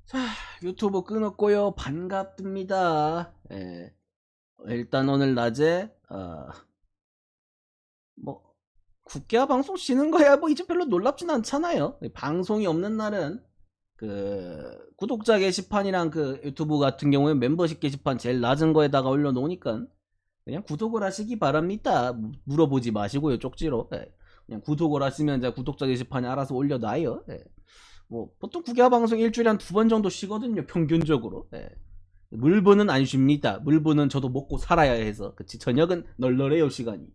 자, 유튜브 끊었고요. 반갑습니다. 일단 오늘 낮에 뭐 국회와 방송 쉬는 거야 뭐 이제 별로 놀랍진 않잖아요. 방송이 없는 날은 그 구독자 게시판이랑 그 유튜브 같은 경우에 멤버십 게시판 제일 낮은 거에다가 올려놓으니까 그냥 구독을 하시기 바랍니다. 물어보지 마시고요, 쪽지로. 그냥 구독을 하시면 이제 구독자 게시판에 알아서 올려놔요. 뭐 보통 국외 방송 일주일에 한 2번 정도 쉬거든요, 평균적으로. 물분은 안 쉽니다. 물분은 저도 먹고 살아야 해서. 그치, 저녁은 널널해요, 시간이.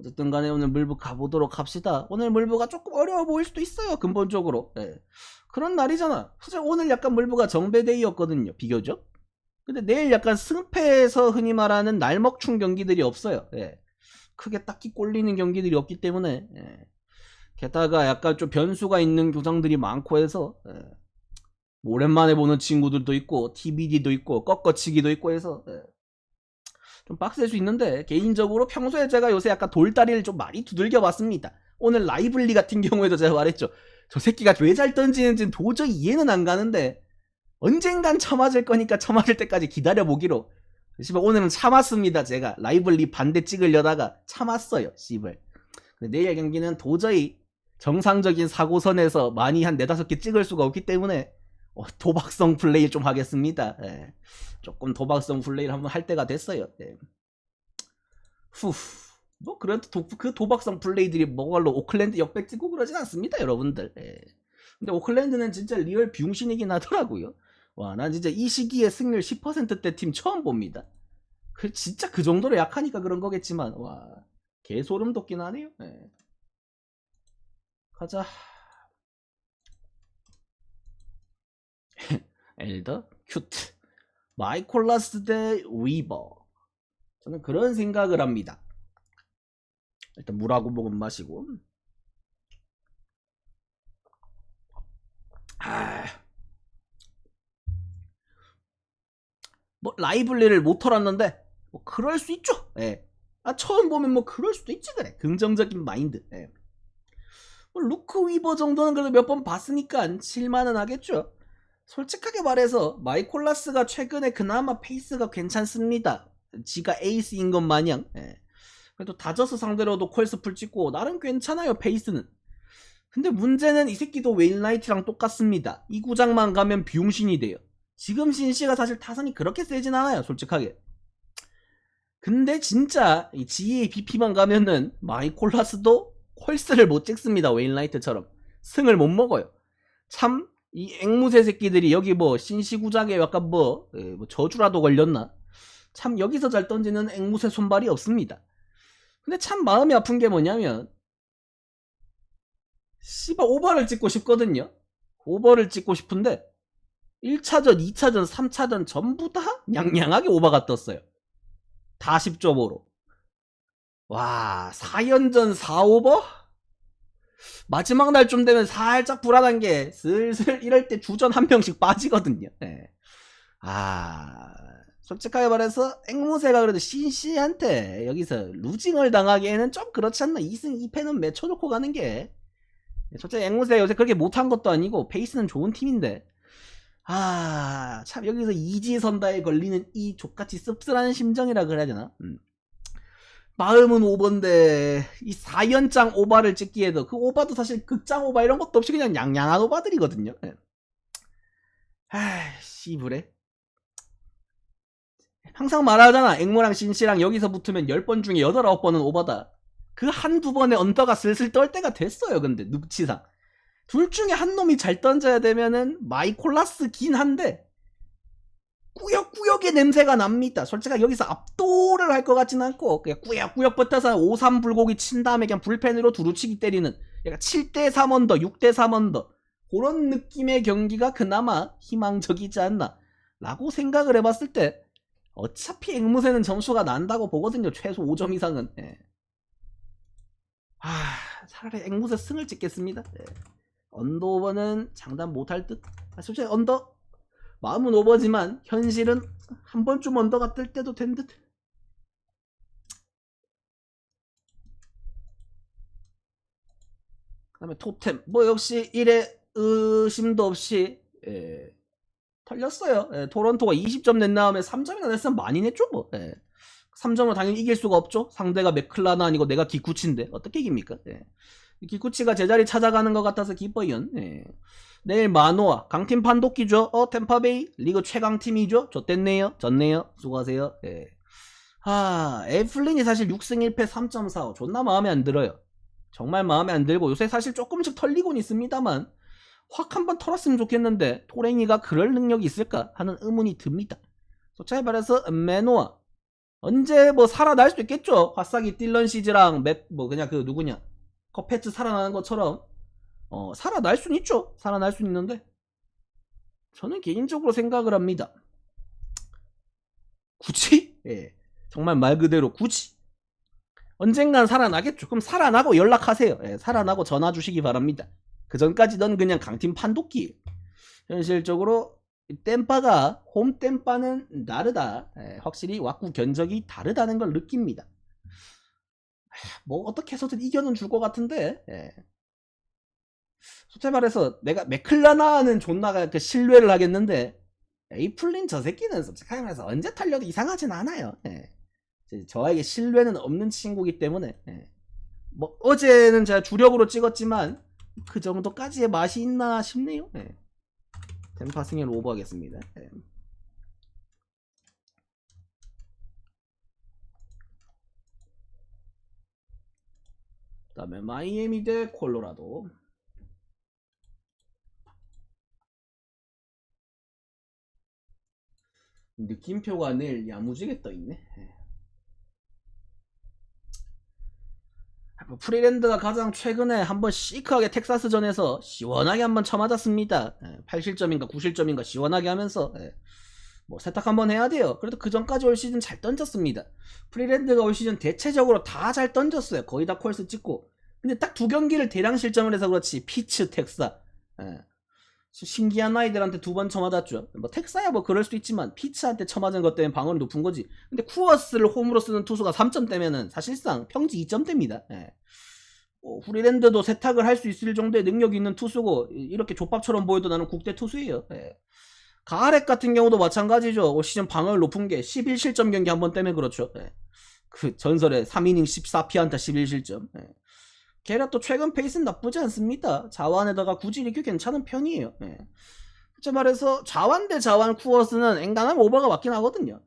어쨌든 간에 오늘 물부 가보도록 합시다. 오늘 물부가 조금 어려워 보일 수도 있어요, 근본적으로. 그런 날이잖아. 사실 오늘 약간 물부가 정배데이였거든요, 비교적. 근데 내일 약간 승패에서 흔히 말하는 날먹충 경기들이 없어요. 크게 딱히 꼴리는 경기들이 없기 때문에. 게다가 약간 좀 변수가 있는 교장들이 많고 해서 뭐 오랜만에 보는 친구들도 있고 TBD도 있고 꺾어치기도 있고 해서 좀 빡셀 수 있는데, 개인적으로 평소에 제가 요새 약간 돌다리를 좀 많이 두들겨 봤습니다. 오늘 라이블리 같은 경우에도 제가 말했죠. 저 새끼가 왜 잘 던지는지는 도저히 이해는 안 가는데 언젠간 쳐맞을 거니까 쳐맞을 때까지 기다려보기로. 씨발 오늘은 참았습니다. 제가 라이블리 반대 찍으려다가 참았어요, 씨발. 내일 경기는 도저히 정상적인 사고선에서 많이 한 4-5개 찍을 수가 없기 때문에 도박성 플레이 좀 하겠습니다. 조금 도박성 플레이를 한번 할 때가 됐어요. 후. 뭐 그래도 그 도박성 플레이들이 뭐걸로 오클랜드 역백 찍고 그러진 않습니다, 여러분들. 근데 오클랜드는 진짜 리얼 비용신이긴 하더라고요. 와, 난 진짜 이 시기에 승률 10%대 팀 처음 봅니다. 진짜 그 정도로 약하니까 그런 거겠지만, 와, 개소름 돋긴 하네요. 가자. 엘더 큐트 마이콜라스 대 위버. 저는 그런 생각을 합니다. 일단 물하고 먹은 마시고. 뭐 라이블리를 못 털었는데 뭐 그럴 수 있죠. 처음 보면 뭐 그럴 수도 있지. 그래, 긍정적인 마인드. 뭐 루크 위버 정도는 그래도 몇 번 봤으니까 칠만은 하겠죠. 솔직하게 말해서 마이콜라스가 최근에 그나마 페이스가 괜찮습니다. 지가 에이스인 것 마냥. 그래도 다저스 상대로도 콜스풀 찍고 나름 괜찮아요, 페이스는. 근데 문제는 이 새끼도 웨인라이트랑 똑같습니다. 이 구장만 가면 비용신이 돼요. 지금 신씨가 사실 타선이 그렇게 세진 않아요, 솔직하게. 근데 진짜 이 GA BP만 가면은 마이콜라스도 콜스를 못 찍습니다, 웨인라이트처럼. 승을 못 먹어요. 참 이 앵무새 새끼들이 여기 뭐 신시구장에 약간 뭐 저주라도 걸렸나? 참 여기서 잘 던지는 앵무새 손발이 없습니다. 근데 참 마음이 아픈 게 뭐냐면, 씨발 오버를 찍고 싶거든요. 오버를 찍고 싶은데 1차전, 2차전, 3차전 전부 다 냥냥하게 오버가 떴어요. 다 10점으로. 와, 4연전 4오버? 마지막 날 좀 되면 살짝 불안한 게 슬슬 이럴 때 주전 한 명씩 빠지거든요. 솔직하게 말해서 앵무새가 그래도 신씨한테 여기서 루징을 당하기에는 좀 그렇지 않나. 2승 2패는 맺혀놓고 가는 게. 솔직히 앵무새가 요새 그렇게 못한 것도 아니고 페이스는 좋은 팀인데, 참 여기서 이지선다에 걸리는 이 족같이 씁쓸한 심정이라 그래야 되나? 마음은 오버인데 이 4연장 오바를 찍기에도, 그 오바도 사실 극장 오바 이런 것도 없이 그냥 양양한 오바들이거든요. 씨부래. 항상 말하잖아, 앵무랑 신씨랑 여기서 붙으면 10번 중에 8, 9번은 오바다. 그 한두 번에 언더가 슬슬 떨 때가 됐어요. 근데 눕치상 둘 중에 한 놈이 잘 던져야 되면은 마이콜라스긴 한데 꾸역꾸역의 냄새가 납니다. 솔직히 여기서 압도를 할 것 같진 않고 그냥 꾸역꾸역 붙어서 5-3 불고기 친 다음에 그냥 불펜으로 두루치기 때리는, 약간 7대3 언더, 6대3 언더 그런 느낌의 경기가 그나마 희망적이지 않나 라고 생각을 해봤을 때, 어차피 앵무새는 점수가 난다고 보거든요, 최소 5점 이상은. 차라리 앵무새 승을 찍겠습니다. 언더 오버는 장담 못할 듯. 솔직히 언더 마음은 오버지만 현실은 한 번쯤 언더가 뜰 때도 된 듯. 그 다음에 토템 뭐 역시 1에 의심도 없이 털렸어요. 예, 토론토가 20점 낸 다음에 3점이나 냈으면 많이 냈죠 뭐. 예. 3점으로 당연히 이길 수가 없죠. 상대가 맥클라나 아니고 내가 기쿠치인데 어떻게 이깁니까? 예. 기쿠치가 제자리 찾아가는 것 같아서 기뻐요. 예. 내일 마노아 강팀 판독기죠. 템파베이 리그 최강팀이죠. 졌댔네요. 졌네요. 수고하세요. 예. 에플린이 사실 6승 1패 3.45 존나 마음에 안 들어요. 정말 마음에 안 들고 요새 사실 조금씩 털리곤 있습니다만 확 한번 털었으면 좋겠는데 토랭이가 그럴 능력이 있을까 하는 의문이 듭니다. 솔직히 말해서 메노아 언제 뭐 살아날 수도 있겠죠. 화싹이 딜런 시즈랑 그냥 그 누구냐 커페츠 살아나는 것처럼 살아날 수는 있죠. 살아날 수는 있는데 저는 개인적으로 생각을 합니다. 굳이? 예. 정말 말 그대로 굳이 언젠간 살아나겠죠. 그럼 살아나고 연락하세요. 예, 살아나고 전화 주시기 바랍니다. 그 전까지 넌 그냥 강팀 판독기. 현실적으로 땜빠가 홈 땜빠는 다르다. 예, 확실히 왁구 견적이 다르다는 걸 느낍니다. 뭐 어떻게 해서든 이겨는 줄 것 같은데 예. 솔직히 말해서 내가 맥클라나는 존나가 그 신뢰를 하겠는데 에이플린 저 새끼는 솔직하게 말해서 언제 털려도 이상하진 않아요. 예. 저에게 신뢰는 없는 친구이기 때문에 예. 뭐 어제는 제가 주력으로 찍었지만 그 정도까지의 맛이 있나 싶네요. 예. 템파 승인 오버하겠습니다. 예. 그 다음에 마이애미 대 콜로라도. 느낌표가 내일 야무지게 떠있네. 프리랜드가 가장 최근에 한번 시크하게 텍사스전에서 시원하게 한번 쳐맞았습니다. 8실점인가 9실점인가 시원하게 하면서 뭐 세탁 한번 해야 돼요. 그래도 그 전까지 올 시즌 잘 던졌습니다. 프리랜드가 올 시즌 대체적으로 다 잘 던졌어요. 거의 다 콜스 찍고. 근데 딱 2경기를 대량 실점을 해서 그렇지. 피츠, 텍사 신기한 아이들한테 2번 쳐맞았죠. 뭐 텍사야 뭐 그럴 수도 있지만 피츠한테 쳐맞은 것 때문에 방어율이 높은 거지. 근데 쿠어스를 홈으로 쓰는 투수가 3점대면은 사실상 평지 2점대입니다. 후리랜드도 세탁을 할 수 있을 정도의 능력이 있는 투수고 이렇게 족밥처럼 보여도 나는 국대 투수예요. 가하렛 같은 경우도 마찬가지죠. 올 시즌 방어율 높은 게 11실점 경기 한 번 때문에 그렇죠. 그 전설의 3이닝 14피안타 11실점. 걔라 또 최근 페이스는 나쁘지 않습니다. 자완에다가 구질이 꽤 괜찮은 편이에요. 솔직히 말해서 자완 대 자완 쿠어스는 앵간하면 오버가 맞긴 하거든요.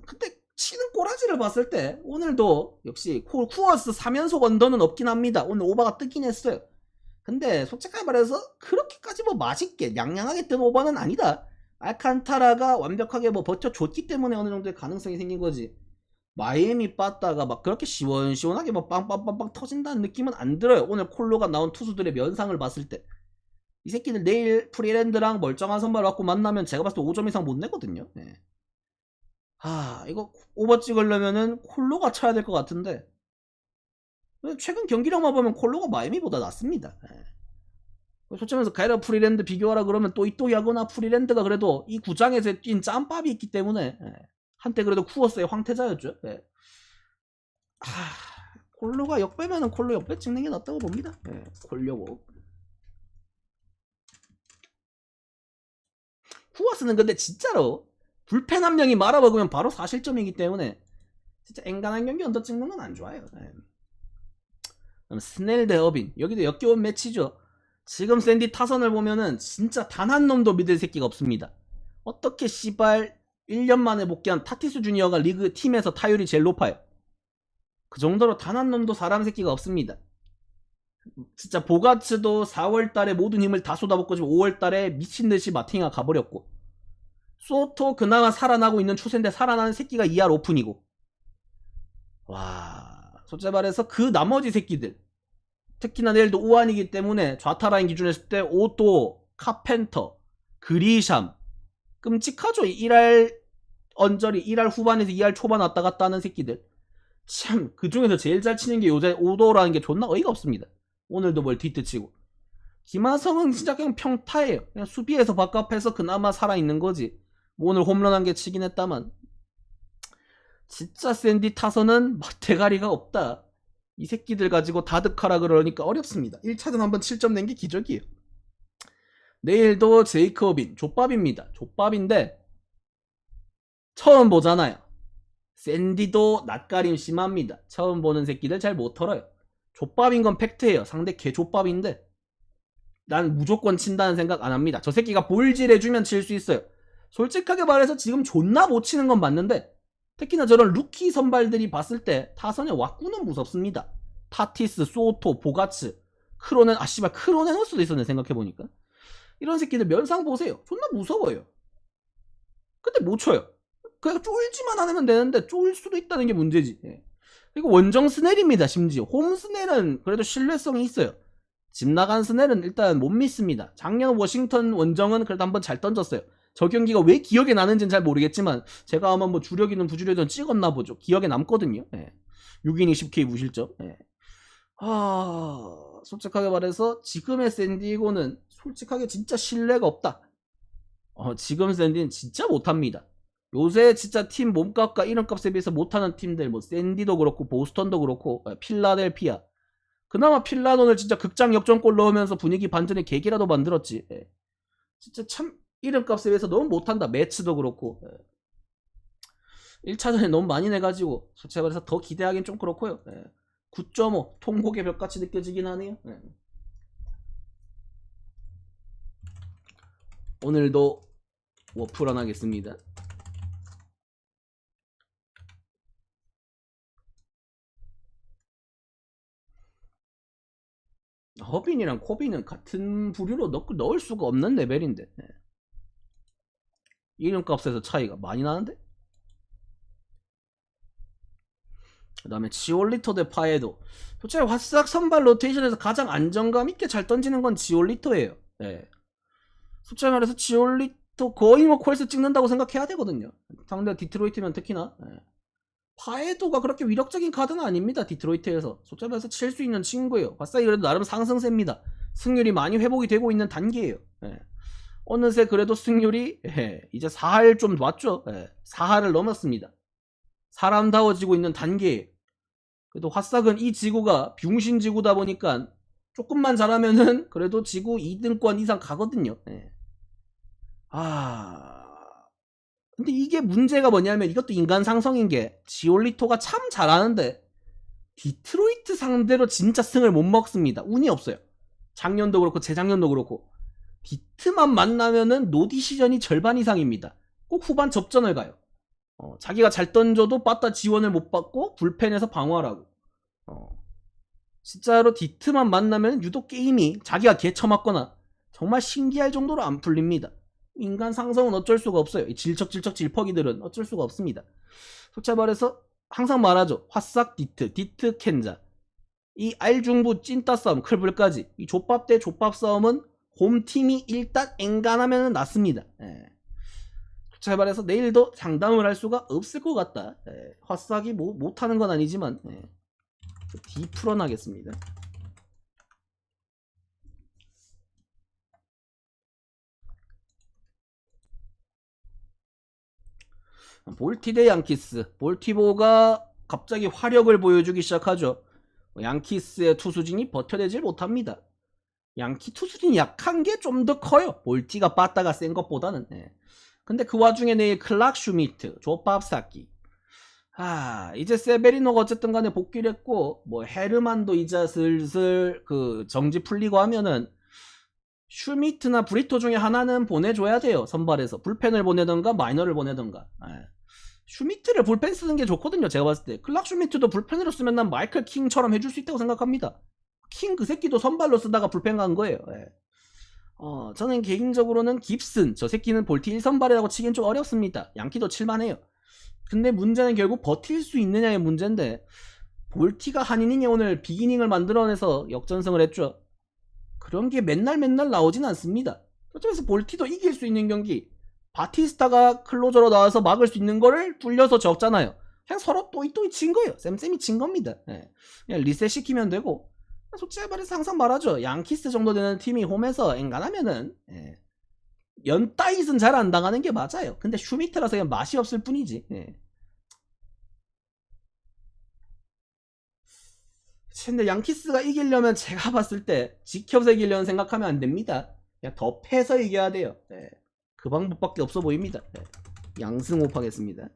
근데 치는 꼬라지를 봤을 때 오늘도 역시 쿠어스 3연속 언더는 없긴 합니다. 오늘 오버가 뜨긴 했어요. 근데 솔직하게 말해서 그렇게까지 뭐 맛있게 양양하게 뜬 오버는 아니다. 알칸타라가 완벽하게 뭐 버텨줬기 때문에 어느 정도의 가능성이 생긴 거지. 마이애미 빠따가 막 그렇게 시원시원하게 막 빵빵빵빵 터진다는 느낌은 안 들어요. 오늘 콜로가 나온 투수들의 면상을 봤을 때 이 새끼들 내일 프리랜드랑 멀쩡한 선발 갖고 만나면 제가 봤을 때 5점 이상 못 내거든요. 이거 오버 찍으려면은 콜로가 쳐야 될 것 같은데 최근 경기력만 보면 콜로가 마이애미보다 낫습니다. 솔직히 말해서 가이라 프리랜드 비교하라 그러면 또이또이하거나 프리랜드가 그래도 이 구장에서 뛴 짬밥이 있기 때문에 한때 그래도 쿠어스의 황태자였죠. 콜로가 역배면은 콜로 역배 찍는 게 낫다고 봅니다. 콜려고. 쿠어스는 근데 진짜로 불펜 한 명이 말아먹으면 바로 4실점이기 때문에 진짜 앵간한 경기 언더 찍는 건 안 좋아요. 스넬 대 어빈 여기도 역겨운 매치죠. 지금 샌디 타선을 보면은 진짜 단 한 놈도 믿을 새끼가 없습니다. 어떻게 씨발 1년 만에 복귀한 타티스 주니어가 리그 팀에서 타율이 제일 높아요. 그 정도로 단 한 놈도 사람 새끼가 없습니다. 진짜 보가츠도 4월달에 모든 힘을 다 쏟아붓고 지금 5월달에 미친듯이 마팅가 가버렸고 소토 그나마 살아나고 있는 추세인데 살아나는 새끼가 2할 오픈이고 와 솔직히 말해서 그 나머지 새끼들 특히나 내일도 우한이기 때문에 좌타 라인 기준으로 했을 때 오토, 카펜터, 그리샴 끔찍하죠. 1할 언저리 1할 후반에서 2할 초반 왔다 갔다 하는 새끼들 참 그중에서 제일 잘 치는 게 요새 오도라는 게 존나 어이가 없습니다. 오늘도 뭘 뒤트치고 김하성은 진짜 그냥 평타예요. 그냥 수비에서 바깥에서 그나마 살아있는 거지. 뭐 오늘 홈런 한 개 치긴 했다만 진짜 샌디 타선은 대가리가 없다. 이 새끼들 가지고 다득하라 그러니까 어렵습니다. 1차전 한번 7점 낸 게 기적이에요. 내일도 제이커빈 족밥입니다. 족밥인데 처음 보잖아요. 샌디도 낯가림 심합니다. 처음 보는 새끼들 잘 못 털어요. 족밥인 건 팩트예요. 상대 개 족밥인데 난 무조건 친다는 생각 안 합니다. 저 새끼가 볼질 해주면 칠 수 있어요. 솔직하게 말해서 지금 존나 못 치는 건 맞는데 특히나 저런 루키 선발들이 봤을 때 타선의 왁구는 무섭습니다. 타티스, 소토, 보가츠, 크로넨, 아 씨발 크로넨 올 수도 있었네 생각해보니까. 이런 새끼들 면상 보세요. 존나 무서워요. 근데 못 쳐요. 그냥 쫄지만 않으면 되는데 쫄 수도 있다는 게 문제지. 예. 그리고 원정 스넬입니다. 심지어 홈 스넬은 그래도 신뢰성이 있어요. 집 나간 스넬은 일단 못 믿습니다. 작년 워싱턴 원정은 그래도 한번 잘 던졌어요. 저 경기가 왜 기억에 나는지는 잘 모르겠지만 제가 아마 뭐 주력이든 부주력이든 찍었나 보죠. 기억에 남거든요. 예. 6이닝 10K 무실점. 예. 솔직하게 말해서 지금의 샌디에고는 솔직하게 진짜 신뢰가 없다. 지금 샌디는 진짜 못합니다. 요새 진짜 팀 몸값과 이름값에 비해서 못하는 팀들 뭐 샌디도 그렇고 보스턴도 그렇고 필라델피아 그나마 필라돈을 진짜 극장 역전골 넣으면서 분위기 반전의 계기라도 만들었지. 예. 진짜 참 이름값에 비해서 너무 못한다. 매츠도 그렇고 1차전에 너무 많이 내가지고 솔직히 말해서 더 기대하기는 좀 그렇고요. 9.5 통곡의 벽같이 느껴지긴 하네요. 오늘도 워프런 하겠습니다. 허빈이랑 코빈은 같은 부류로 넣을 수가 없는 레벨인데 이름값에서 차이가 많이 나는데. 그 다음에 지올리토 대 파에도. 솔직히 화싹 선발 로테이션에서 가장 안정감 있게 잘 던지는 건 지올리토예요. 솔직히 말해서 지올리토 거의 뭐 콜스 찍는다고 생각해야 되거든요. 상대가 디트로이트면 특히나. 파에도가 그렇게 위력적인 카드는 아닙니다. 디트로이트에서 솔직히 말해서 칠 수 있는 친구예요. 화싹이 그래도 나름 상승세입니다. 승률이 많이 회복이 되고 있는 단계예요. 어느새 그래도 승률이 이제 4할 좀 왔죠. 4할을 넘었습니다. 사람다워지고 있는 단계예요. 그래도 화싹은 이 지구가 병신 지구다 보니까 조금만 잘하면은 그래도 지구 2등권 이상 가거든요. 근데 이게 문제가 뭐냐면 이것도 인간 상성인 게 지올리토가 참 잘하는데 디트로이트 상대로 진짜 승을 못 먹습니다. 운이 없어요. 작년도 그렇고 재작년도 그렇고 디트만 만나면은 노디시전이 절반 이상입니다. 꼭 후반 접전을 가요. 자기가 잘 던져도 빠따 지원을 못 받고 불펜에서 방어하라고. 진짜로 디트만 만나면 유독 게임이 자기가 개쳐맞거나 정말 신기할 정도로 안 풀립니다. 인간 상성은 어쩔 수가 없어요. 질척질척 질퍽이들은 어쩔 수가 없습니다. 솔직히 말해서 항상 말하죠. 화싹 디트 켄자. 이 알중부 찐따 싸움 클불까지 이 족밥 대 족밥 싸움은 홈팀이 일단 앵간하면 낫습니다. 솔직히 말해서 내일도 장담을 할 수가 없을 것 같다. 화싹이 뭐 못하는 건 아니지만 디풀어나겠습니다. 볼티 대 양키스. 볼티보가 갑자기 화력을 보여주기 시작하죠. 양키스의 투수진이 버텨내질 못합니다. 양키 투수진이 약한 게 좀 더 커요. 볼티가 빠따가 센 것보다는. 근데 그 와중에 내일 클락 슈미트, 조밥사키. 이제 세베리노가 어쨌든 간에 복귀를 했고, 뭐 헤르만도 이제 슬슬 그 정지 풀리고 하면은 슈미트나 브리토 중에 하나는 보내줘야 돼요. 선발에서. 불펜을 보내던가 마이너를 보내던가. 슈미트를 불펜 쓰는 게 좋거든요. 제가 봤을 때. 클락 슈미트도 불펜으로 쓰면 난 마이클 킹처럼 해줄 수 있다고 생각합니다. 킹 그 새끼도 선발로 쓰다가 불펜 간 거예요. 저는 개인적으로는 깁슨. 저 새끼는 볼티 1선발이라고 치긴 좀 어렵습니다. 양키도 칠만해요. 근데 문제는 결국 버틸 수 있느냐의 문제인데 볼티가 한 이닝에 오늘 비기닝을 만들어내서 역전승을 했죠. 그런 게 맨날 나오진 않습니다. 어쩌면서 볼티도 이길 수 있는 경기 바티스타가 클로저로 나와서 막을 수 있는 거를 뚫려서 적잖아요. 그냥 서로 또이또이 친 거예요. 쌤쌤이 친 겁니다. 그냥 리셋 시키면 되고 솔직히 말해서 항상 말하죠. 양키스 정도 되는 팀이 홈에서 앵간하면은 연따잇은 잘 안 당하는 게 맞아요. 근데 슈미트라서 그냥 맛이 없을 뿐이지. 근데 양키스가 이기려면 제가 봤을 때 지켜서 이기려는 생각하면 안 됩니다. 그냥 더 패서 이겨야 돼요. 네. 그 방법밖에 없어 보입니다. 네. 양승호흡 하겠습니다.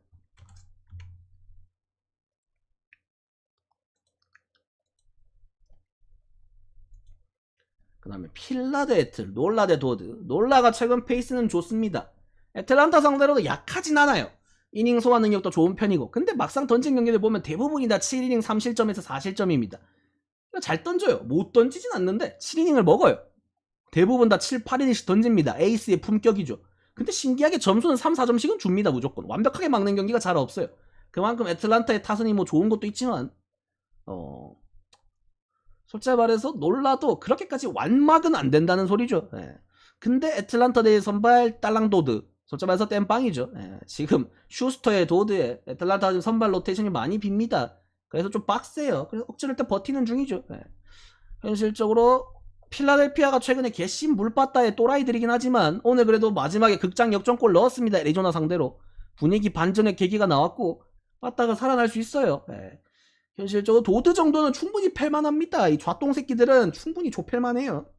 그 다음에 필라 대 애틀, 놀라 대 도드. 놀라가 최근 페이스는 좋습니다. 애틀란타 상대로도 약하진 않아요. 이닝 소화 능력도 좋은 편이고. 근데 막상 던진 경기를 보면 대부분이 다 7이닝 3실점에서 4실점입니다. 잘 던져요. 못 던지진 않는데 7이닝을 먹어요. 대부분 다 7, 8이닝씩 던집니다. 에이스의 품격이죠. 근데 신기하게 점수는 3, 4점씩은 줍니다. 무조건. 완벽하게 막는 경기가 잘 없어요. 그만큼 애틀란타의 타선이 뭐 좋은 것도 있지만 솔직히 말해서 놀라도 그렇게까지 완막은 안 된다는 소리죠. 예. 근데 애틀란타 대 선발 딸랑도드 솔직히 말해서 땜빵이죠. 예. 지금 슈스터의 도드에 애틀란타 지금 선발 로테이션이 많이 빕니다. 그래서 좀 빡세요. 그래서 억지로 일단 버티는 중이죠. 예. 현실적으로 필라델피아가 최근에 개심 물바다의 또라이들이긴 하지만 오늘 그래도 마지막에 극장 역전골 넣었습니다. 애리조나 상대로. 분위기 반전의 계기가 나왔고 빠따가 살아날 수 있어요. 예. 현실적으로 도드 정도는 충분히 팰만합니다. 이 좌똥 새끼들은 충분히 좁힐만해요.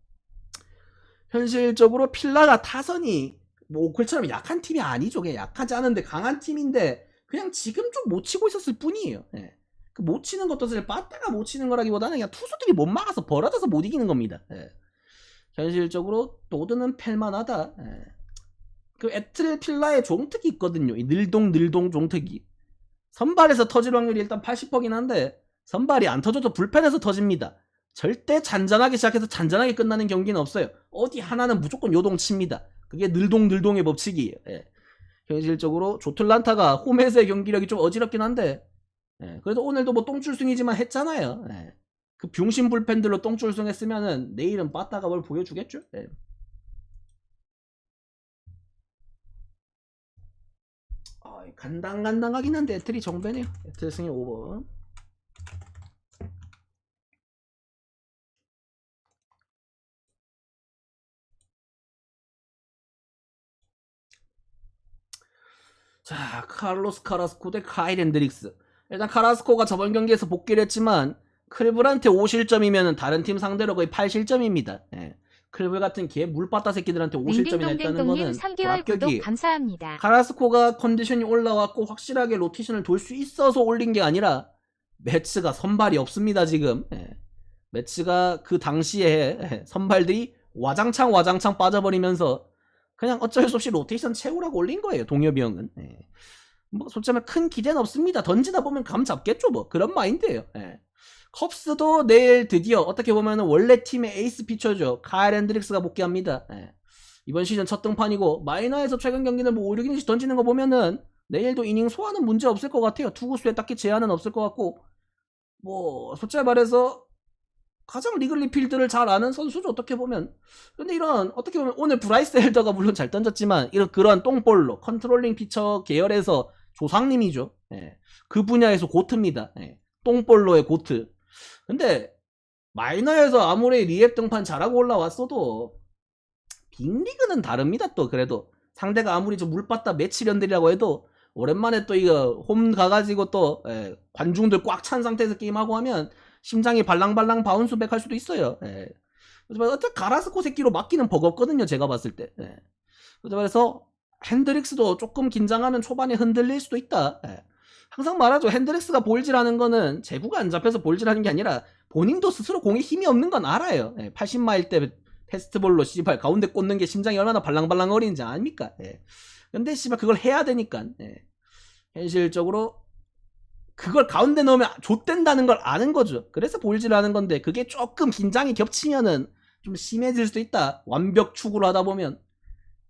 현실적으로 필라가 타선이 뭐 오클처럼 약한 팀이 아니죠. 그냥 약하지 않은데 강한 팀인데 그냥 지금 좀 못 치고 있었을 뿐이에요. 예. 그 못 치는 것도 사실 빠따가 못 치는 거라기보다는 그냥 투수들이 못 막아서 벌어져서 못 이기는 겁니다. 예. 현실적으로 도드는 팰만하다. 예. 그 애틀 필라의 종특이 있거든요. 이 늘동 종특이. 선발에서 터질 확률이 일단 80%긴 한데 선발이 안 터져도 불펜에서 터집니다. 절대 잔잔하게 시작해서 잔잔하게 끝나는 경기는 없어요. 어디 하나는 무조건 요동칩니다. 그게 늘동의 법칙이에요. 예. 현실적으로 조틀란타가 홈에서의 경기력이 좀 어지럽긴 한데 예. 그래도 오늘도 뭐 똥줄승이지만 했잖아요. 예. 그 병신 불펜들로 똥줄승 했으면은 내일은 빠따가 뭘 보여주겠죠. 예. 간당간당하긴 한데 애틀이 정배네요. 애틀 승이 5번. 자, 카를로스 카라스코 대 카일 핸드릭스. 일단 카라스코가 저번 경기에서 복귀를 했지만 클브한테 5실점이면 다른 팀 상대로 거의 8실점입니다. 예. 클브 같은 개 물바다 새끼들한테 5실점이나 했다는 거는 3개월 구독 감사합니다. 카라스코가 컨디션이 올라왔고 확실하게 로테이션을 돌 수 있어서 올린 게 아니라 매츠가 선발이 없습니다 지금. 예. 매츠가 그 당시에 선발들이 와장창 빠져버리면서 그냥 어쩔 수 없이 로테이션 채우라고 올린 거예요. 동엽이 형은. 예. 뭐 솔직히 큰 기대는 없습니다. 던지다 보면 감 잡겠죠 뭐. 그런 마인드예요. 예. 컵스도 내일 드디어 어떻게 보면 원래 팀의 에이스 피처죠. 카일 핸드릭스가 복귀합니다. 예. 이번 시즌 첫 등판이고 마이너에서 최근 경기는 뭐 5, 6이닝씩 던지는 거 보면은 내일도 이닝 소화는 문제 없을 것 같아요. 투구수에 딱히 제한은 없을 것 같고 뭐 솔직히 말해서 가장 리글리 필드를 잘 아는 선수죠 어떻게 보면. 근데 이런 어떻게 보면 오늘 브라이스 헬더가 물론 잘 던졌지만 이런 그런 똥볼로 컨트롤링 피처 계열에서 조상님이죠. 예. 그 분야에서 고트입니다. 예. 똥볼로의 고트. 근데 마이너에서 아무리 리앱 등판 잘하고 올라왔어도 빅리그는 다릅니다. 또 그래도 상대가 아무리 좀 물바다 매치련들이라고 해도 오랜만에 또 이거 홈 가가지고 또 관중들 꽉 찬 상태에서 게임하고 하면 심장이 발랑발랑 바운스백 할 수도 있어요. 예. 어차피 가라스코 새끼로 막기는 버겁거든요. 제가 봤을 때. 예. 그래서 핸드릭스도 조금 긴장하면 초반에 흔들릴 수도 있다. 예. 항상 말하죠. 핸드릭스가 볼질하는 거는 제구가 안 잡혀서 볼질하는 게 아니라 본인도 스스로 공에 힘이 없는 건 알아요. 예. 80마일 때 테스트볼로 씨발 가운데 꽂는 게 심장이 얼마나 발랑발랑 거리는지 아닙니까? 예. 근데 씨발 그걸 해야 되니까 현실적으로 그걸 가운데 넣으면 좆된다는 걸 아는 거죠. 그래서 볼질하는 건데 그게 조금 긴장이 겹치면은 좀 심해질 수도 있다. 완벽 추구를 하다 보면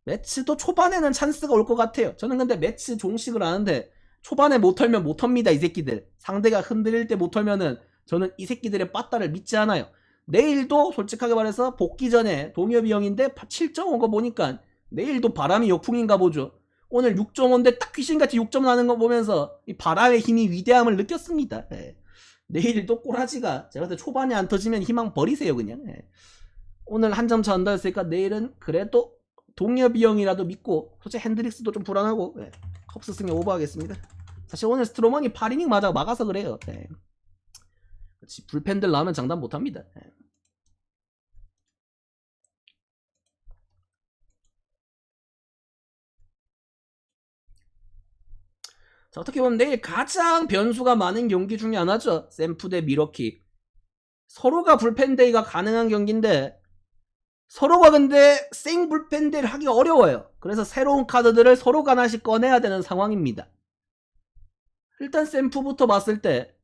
매치도 초반에는 찬스가 올 것 같아요. 저는 근데 매치 종식을 아는데 초반에 못 털면 못 텁니다. 이 새끼들. 상대가 흔들릴 때 못 털면은 저는 이 새끼들의 빠따를 믿지 않아요. 내일도 솔직하게 말해서 복귀 전에 동엽이 형인데 7점 온 거 보니까 내일도 바람이 역풍인가 보죠. 오늘 6.5인데 딱 귀신같이 6점 나는 거 보면서 이 바람의 힘이 위대함을 느꼈습니다. 예. 내일도 꼬라지가 제가 봤을 때 초반에 안 터지면 희망 버리세요 그냥. 예. 오늘 한 점 차 한다 했으니까 내일은 그래도 동엽이 형이라도 믿고 솔직히 핸드릭스도 좀 불안하고 컵스 승에 오버하겠습니다. 사실 오늘 스트로먼이 8이닝 막아서 그래요. 불펜들 나오면 장담 못합니다. 자, 어떻게 보면 내일 가장 변수가 많은 경기 중에 하나죠. 샘프 대 미러키. 서로가 불펜데이가 가능한 경기인데 서로가 근데 생 불펜데이를 하기 어려워요. 그래서 새로운 카드들을 서로가 하나씩 꺼내야 되는 상황입니다. 일단 샘프부터 봤을 때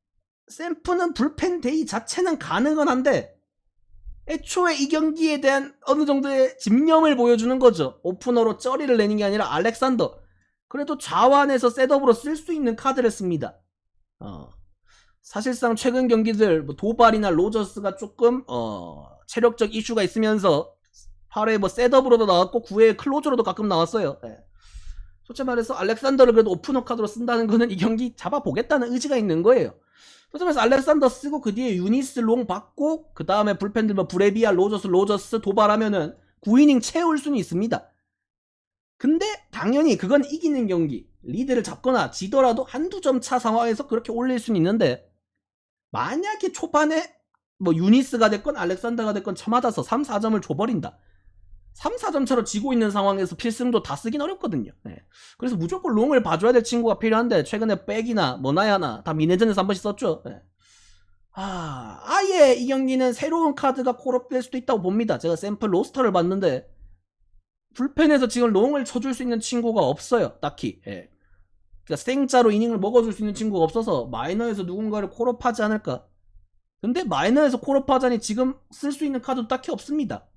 샘프는 불펜데이 자체는 가능은 한데 애초에 이 경기에 대한 어느 정도의 집념을 보여주는 거죠. 오프너로 쩌리를 내는 게 아니라 알렉산더. 그래도 자완해서 셋업으로 쓸 수 있는 카드를 씁니다. 사실상 최근 경기들 뭐 도발이나 로저스가 조금 체력적 이슈가 있으면서 8회 뭐 셋업으로도 나왔고 9회 클로저로도 가끔 나왔어요. 네. 솔직히 말해서 알렉산더를 그래도 오프너 카드로 쓴다는 거는 이 경기 잡아보겠다는 의지가 있는 거예요. 솔직히 말해서 알렉산더 쓰고 그 뒤에 유니스 롱 받고 그 다음에 불펜들 뭐 브레비아 로저스 도발하면은 9이닝 채울 수는 있습니다. 근데 당연히 그건 이기는 경기, 리드를 잡거나 지더라도 한두 점 차 상황에서 그렇게 올릴 수는 있는데 만약에 초반에 뭐 유니스가 됐건 알렉산더가 됐건 쳐맞아서 3, 4점을 줘버린다. 3, 4점 차로 지고 있는 상황에서 필승도 다 쓰긴 어렵거든요. 네. 그래서 무조건 롱을 봐줘야 될 친구가 필요한데 최근에 백이나 머나야나 다 미네전에서 한 번씩 썼죠. 네. 아예 이 경기는 새로운 카드가 콜업될 수도 있다고 봅니다. 제가 샘플 로스터를 봤는데 불펜에서 지금 롱을 쳐줄 수 있는 친구가 없어요. 딱히. 예. 그러니까 생짜로 이닝을 먹어줄 수 있는 친구가 없어서 마이너에서 누군가를 콜업하지 않을까. 근데 마이너에서 콜업하자니 지금 쓸 수 있는 카드도 딱히 없습니다.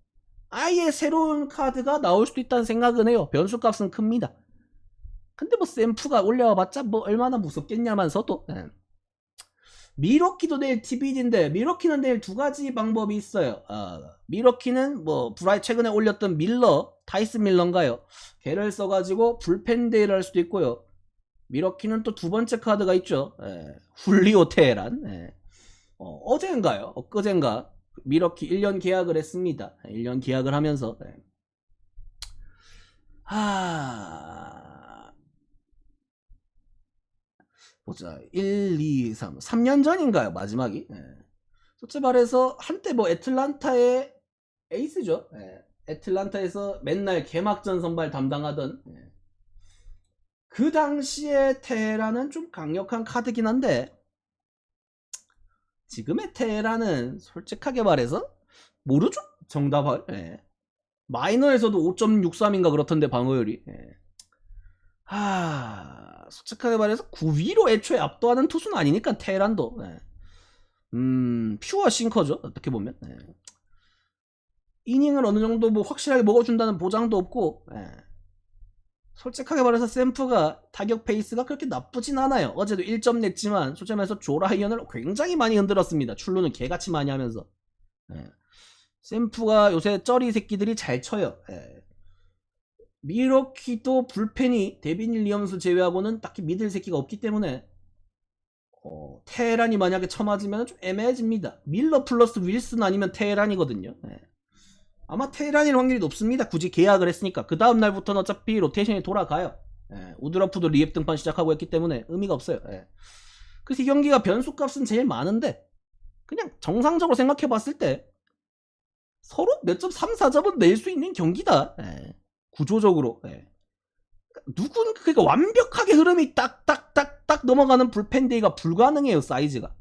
아예 새로운 카드가 나올 수도 있다는 생각은 해요. 변수값은 큽니다. 근데 뭐 샘프가 올려봤자 뭐 얼마나 무섭겠냐면서도. 예. 미러키도 내일 TBD인데 미러키는 내일 두 가지 방법이 있어요. 미러키는 뭐 최근에 올렸던 밀러, 타이슨 밀러인가요? 걔를 써가지고 불펜데이를 할 수도 있고요. 미러키는 또 두 번째 카드가 있죠. 훌리오 테헤란. 어젠가요? 엊그젠가 미러키 1년 계약을 했습니다. 1년 계약을 하면서 보자. 1, 2, 3. 3년 전인가요? 마지막이? 솔직히 말해서 한때 뭐 애틀란타의 에이스죠. 애틀란타에서 맨날 개막전 선발 담당하던 그 당시의 테헤란은 좀 강력한 카드긴 한데 지금의 테헤란은 솔직하게 말해서 모르죠. 정답을. 마이너에서도 5.63인가 그렇던데 방어율이. 솔직하게 말해서 9위로 애초에 압도하는 투수는 아니니까 테헤란도. 퓨어 싱커죠. 어떻게 보면. 이닝을 어느 정도 뭐 확실하게 먹어준다는 보장도 없고. 솔직하게 말해서 샘프가 타격 페이스가 그렇게 나쁘진 않아요. 어제도 1점 냈지만 솔직히 말해서 조라이언을 굉장히 많이 흔들었습니다. 출루는 개같이 많이 하면서. 샘프가 요새 쩌리 새끼들이 잘 쳐요. 미러키도 불펜이 데빈 윌리엄스 제외하고는 딱히 믿을 새끼가 없기 때문에 테헤란이 만약에 쳐맞으면 좀 애매해집니다. 밀러 플러스 윌슨 아니면 테헤란이거든요. 아마 테헤란일 확률이 높습니다. 굳이 계약을 했으니까. 그 다음 날부터는 어차피 로테이션이 돌아가요. 우드러프도 리앱 등판 시작하고 했기 때문에 의미가 없어요. 그래서 이 경기가 변수값은 제일 많은데 그냥 정상적으로 생각해봤을 때 서로 몇 점 3, 4점은 낼 수 있는 경기다. 구조적으로. 누군 그러니까 완벽하게 흐름이 딱딱딱딱 넘어가는 불펜데이가 불가능해요. 사이즈가.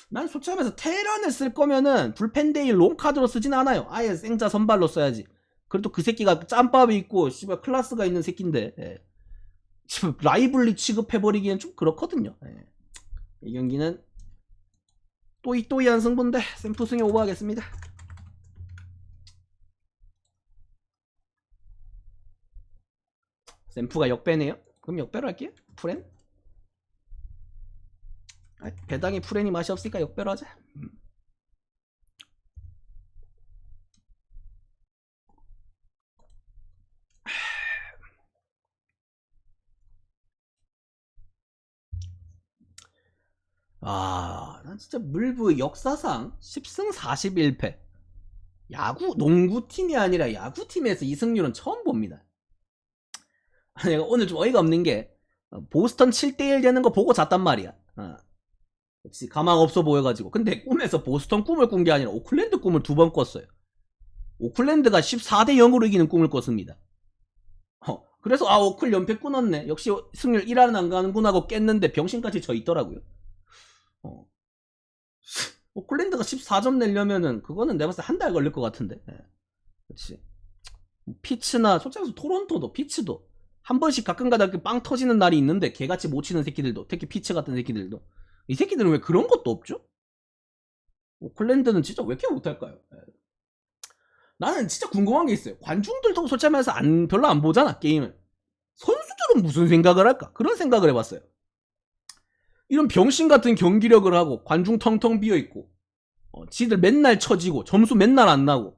난 솔직히 하면서 테헤란을 쓸 거면은 불펜데이 롱카드로 쓰진 않아요. 아예 생자 선발로 써야지. 그래도 그 새끼가 짬밥이 있고 씨발 클래스가 있는 새끼인데 라이블리 취급해버리기엔 좀 그렇거든요. 이 경기는 또이또이한 승부인데 샘프 승에 오버하겠습니다. 샘프가 역배네요. 그럼 역배로 할게요. 프렌? 배당이 프렌이 맛이 없으니까 역배로 하자. 난 진짜 물브 역사상 10승 41패. 농구팀이 아니라 야구팀에서 이 승률은 처음 봅니다. 내가 오늘 좀 어이가 없는 게 보스턴 7대1 되는 거 보고 잤단 말이야. 역시 가망 없어 보여가지고. 근데 꿈에서 보스턴 꿈을 꾼 게 아니라 오클랜드 꿈을 2번 꿨어요. 오클랜드가 14대 0으로 이기는 꿈을 꿨습니다. 그래서 아 오클 연패 끊었네. 역시 승률 1할 안 가는구나 하고 깼는데 병신까지 져 있더라고요. 오클랜드가 14점 내려면은 그거는 내가 봤을 때 한 달 걸릴 것 같은데. 그렇지. 피츠나 솔직히 말해서 토론토도 피츠도 한 번씩 가끔가다 빵 터지는 날이 있는데 개같이 못 치는 새끼들도, 특히 피츠 같은 새끼들도, 이 새끼들은 왜 그런 것도 없죠? 오클랜드는 진짜 왜 이렇게 못할까요? 나는 진짜 궁금한 게 있어요. 관중들도 솔직히 말해서 별로 안 보잖아 게임을. 선수들은 무슨 생각을 할까? 그런 생각을 해봤어요. 이런 병신 같은 경기력을 하고 관중 텅텅 비어있고 지들 맨날 처지고 점수 맨날 안 나고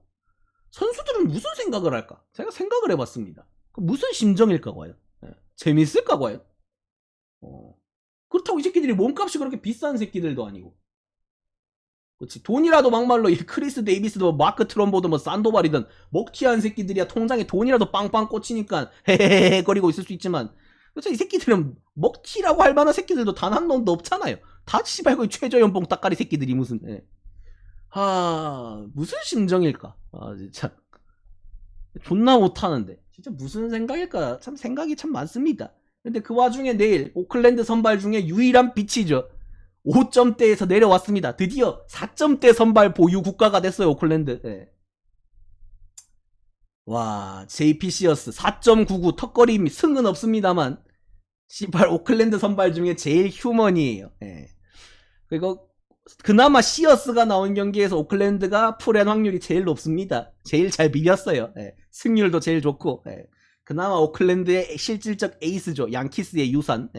선수들은 무슨 생각을 할까? 제가 생각을 해봤습니다. 무슨 심정일까 과연? 재밌을까 과연? 그렇다고 이 새끼들이 몸값이 그렇게 비싼 새끼들도 아니고, 그렇지. 돈이라도 막말로 이 크리스 데이비스도 마크 트럼보도 뭐 산도발이든 먹튀한 새끼들이야 통장에 돈이라도 빵빵 꽂히니까 헤헤헤 거리고 있을 수 있지만, 그렇죠. 이 새끼들은 먹튀라고 할 만한 새끼들도 단 한 놈도 없잖아요. 다 씨발 거의 최저연봉 따까리 새끼들이 무슨. 무슨 심정일까? 진짜 존나 못하는데 진짜 무슨 생각일까? 참 생각이 참 많습니다. 근데 그 와중에 내일 오클랜드 선발 중에 유일한 빛이죠. 5점대에서 내려왔습니다. 드디어 4점대 선발 보유 국가가 됐어요 오클랜드. 와, JPC어스 4.99 턱걸이 승은 없습니다만 씨발 오클랜드 선발 중에 제일 휴먼이에요. 그리고 그나마 시어스가 나온 경기에서 오클랜드가 풀엔 확률이 제일 높습니다. 제일 잘 비볐어요. 승률도 제일 좋고. 그나마 오클랜드의 실질적 에이스죠. 양키스의 유산.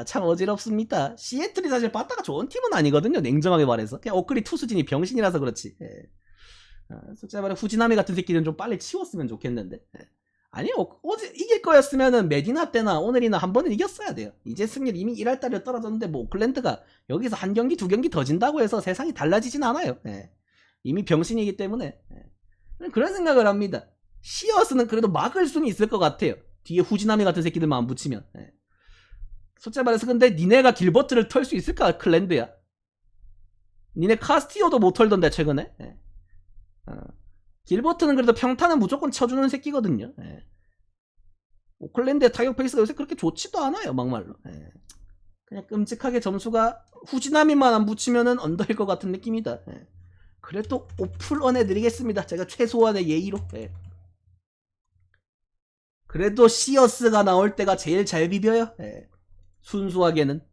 참 어지럽습니다. 시애틀이 사실 빠따가 좋은 팀은 아니거든요. 냉정하게 말해서. 그냥 오클이 투수진이 병신이라서 그렇지. 솔직히 말해 후지나미 같은 새끼는 좀 빨리 치웠으면 좋겠는데. 아니 어제 이길 거였으면은 메디나 때나 오늘이나 한 번은 이겼어야 돼요. 이제 승률 이미 1할달에 떨어졌는데 뭐 오클랜드가 여기서 한 경기 두 경기 더 진다고 해서 세상이 달라지진 않아요. 이미 병신이기 때문에. 그런 생각을 합니다. 시어스는 그래도 막을 수는 있을 것 같아요. 뒤에 후지나미 같은 새끼들만 안 붙이면. 솔직히 말해서 근데 니네가 길버트를 털 수 있을까? 클랜드야. 니네 카스티오도 못 털던데 최근에. 길버트는 그래도 평타는 무조건 쳐주는 새끼거든요. 오클랜드의 타격 페이스가 요새 그렇게 좋지도 않아요 막말로. 그냥 끔찍하게 점수가 후지나미만 안 붙이면은 언더일 것 같은 느낌이다. 그래도 오플언 해드리겠습니다. 제가 최소한의 예의로. 그래도 시어스가 나올 때가 제일 잘 비벼요. 순수하게는.